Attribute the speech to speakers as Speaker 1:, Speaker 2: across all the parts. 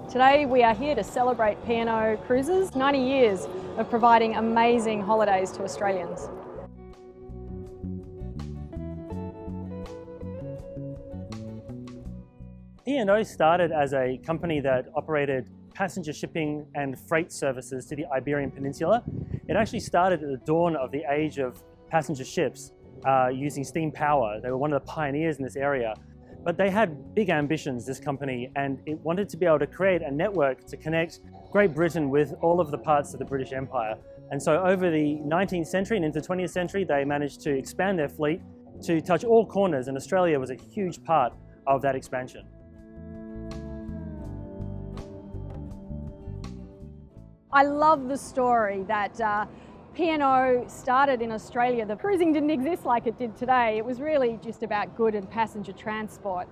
Speaker 1: Today we are here to celebrate P&O Cruises' 90 years of providing amazing holidays to Australians.
Speaker 2: P&O started as a company that operated passenger shipping and freight services to the Iberian Peninsula. It actually started at the dawn of the age of passenger ships using steam power. They were one of the pioneers in this area. But they had big ambitions, this company, and it wanted to be able to create a network to connect Great Britain with all of the parts of the British Empire. And so over the 19th century and into the 20th century, they managed to expand their fleet to touch all corners, and Australia was a huge part of that expansion.
Speaker 1: I love the story that P&O started in Australia. The cruising didn't exist like it did today. It was really just about good and passenger transport.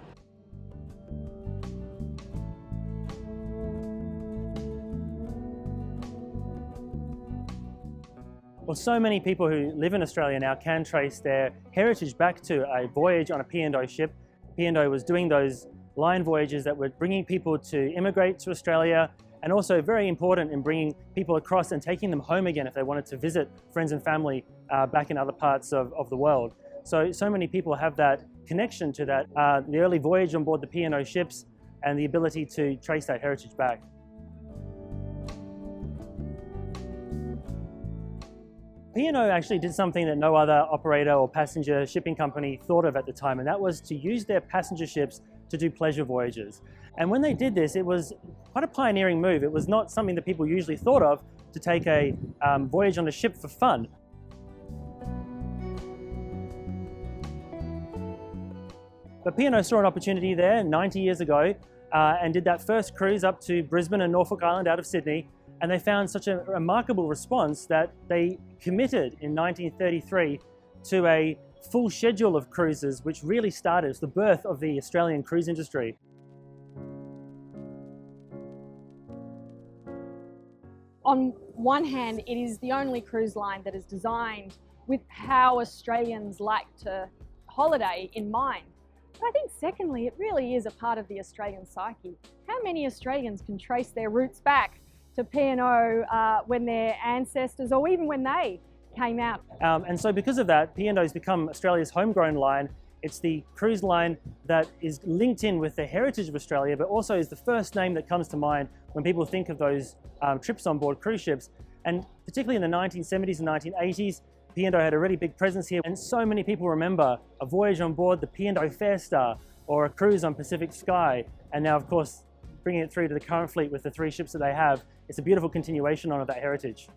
Speaker 2: Well, so many people who live in Australia now can trace their heritage back to a voyage on a P&O ship. P&O was doing those line voyages that were bringing people to immigrate to Australia, and also very important in bringing people across and taking them home again if they wanted to visit friends and family back in other parts of the world. So many people have that connection to that, the early voyage on board the P&O ships and the ability to trace that heritage back. P&O actually did something that no other operator or passenger shipping company thought of at the time, and that was to use their passenger ships to do pleasure voyages. And when they did this, it was quite a pioneering move. It was not something that people usually thought of, to take a voyage on a ship for fun. But P&O saw an opportunity there 90 years ago and did that first cruise up to Brisbane and Norfolk Island out of Sydney. And they found such a remarkable response that they committed in 1933 to a full schedule of cruises, which really started as the birth of the Australian cruise industry.
Speaker 1: On one hand, it is the only cruise line that is designed with how Australians like to holiday in mind. But I think secondly, it really is a part of the Australian psyche. How many Australians can trace their roots back to P&O when their ancestors, or even when they came out?
Speaker 2: And so because of that, P&O has become Australia's homegrown line. It's the cruise line that is linked in with the heritage of Australia, but also is the first name that comes to mind when people think of those trips on board cruise ships. And particularly in the 1970s and 1980s, P&O had a really big presence here, and so many people remember a voyage on board the P&O Fair Star or a cruise on Pacific Sky. And now, of course, bringing it through to the current fleet with the 3 ships that they have, it's a beautiful continuation on that heritage.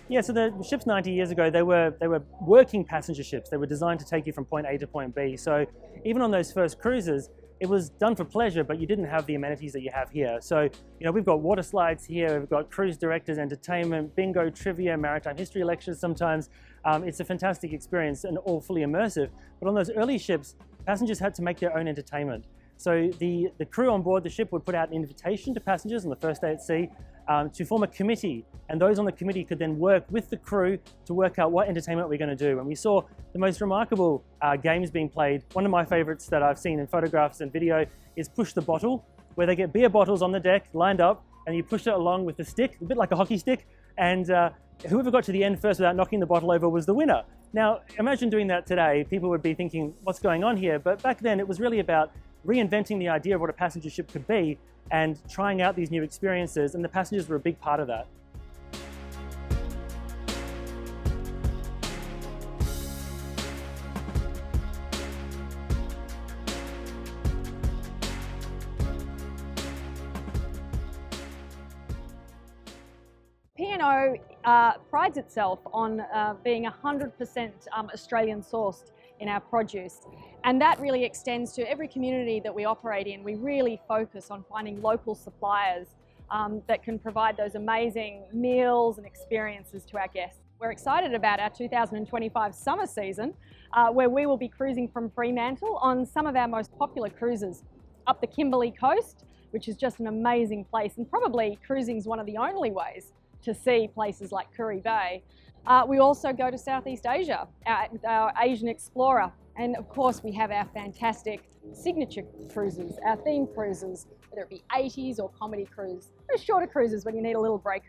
Speaker 2: Yeah, so the ships 90 years ago, they were working passenger ships. They were designed to take you from point A to point B. So even on those first cruises, it was done for pleasure, but you didn't have the amenities that you have here. So, we've got water slides here, we've got cruise directors, entertainment, bingo, trivia, maritime history lectures sometimes. It's a fantastic experience and all fully immersive. But on those early ships, passengers had to make their own entertainment. So the crew on board the ship would put out an invitation to passengers on the first day at sea to form a committee, and those on the committee could then work with the crew to work out what entertainment we're going to do. And we saw the most remarkable games being played. One of my favorites that I've seen in photographs and video is Push the Bottle, where they get beer bottles on the deck lined up and you push it along with the stick, a bit like a hockey stick, and whoever got to the end first without knocking the bottle over was the winner. Now imagine doing that today. People would be thinking, what's going on here? But back then it was really about reinventing the idea of what a passenger ship could be and trying out these new experiences, and the passengers were a big part of that.
Speaker 1: P&O prides itself on being 100% Australian sourced in our produce, and that really extends to every community that we operate in. We really focus on finding local suppliers that can provide those amazing meals and experiences to our guests. We're excited about our 2025 summer season, where we will be cruising from Fremantle on some of our most popular cruises up the Kimberley coast, which is just an amazing place, and probably cruising is one of the only ways to see places like Kuri Bay. We also go to Southeast Asia, our Asian Explorer, and of course we have our fantastic signature cruises, our theme cruises, whether it be 80s or comedy cruise. Those shorter cruises when you need a little break